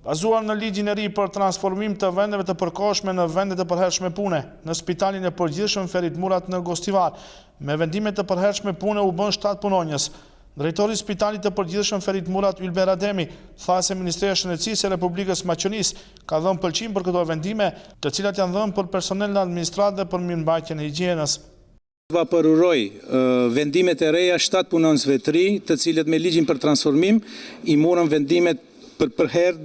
Bazuar në ligjin e ri për transformim të vendeve të përkohshme në vende të përhershme pune, në spitalin e përgjithshëm Ferit Murat në Gostivar, me vendime të përhershme pune u bën 7 punonjës. Drejtori i Spitalit të Përgjithshëm Ferit Murat Ylber Ademi tha se Ministria e Shëndetësisë e Republikës Maqedonisë ka dhënë pëlqim për këto vendime, të cilat janë dhënë për personel në administratë dhe për mirëmbajtjen e higjienës. Përuroj vendimet e reja 7 punonjësve të ri, të cilët me ligjin për transformim i morën vendimet për herë,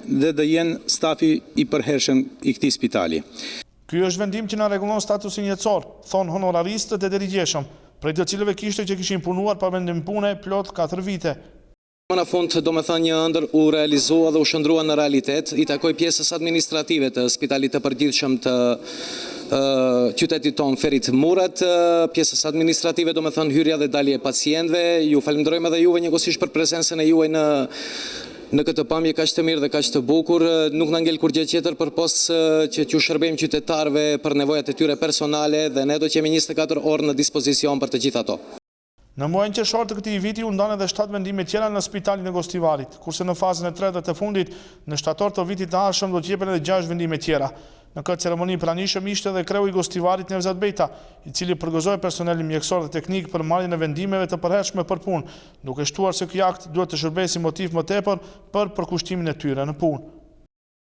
dhe dhe jenë stafi i përhershëm i këtij spitali. Ky është vendim që na rregullon statusin jetësor, thon honoraristët e dirigjeshëm, prej të cilëve kishte që kishin punuar pa vendim pune plot 4 vite. Në fund, një ëndër u realizua dhe u shndrua në realitet, i takoj pjesës administrative të Spitalit të Përgjithshëm të qytetit tonë Ferit Murat, pjesës administrative hyrja dhe dalje e pacientëve. Ju falenderojmë edhe juve njëkohësisht për prezencën e juaj në këtë pamje kaq të mirë dhe kaq të bukur. Nuk na ngel kur gjë tjetër përpos që t'ju shërbejmë qytetarëve për nevojat e tyre personale dhe ne do të jemi 24 orë në dispozicion për të gjithë ato. Në muajin qershor të këtij viti u ndan edhe 7 vendime tjera në Spitalin e Gostivarit, kurse në fazën e tretë dhe të fundit në shtator të vitit të ardhshëm do të jepen edhe 6 vendime tjera. Në këtë ceremoni pranishëm ishte edhe kreu i Gostivarit Nevzat Bejta, i cili përgëzoi personelin mjekësor dhe teknik për marrjen e vendimeve të përhershme për punë, duke shtuar se ky akt duhet të shërbejë si motiv më tepër për përkushtimin e tyre në punë.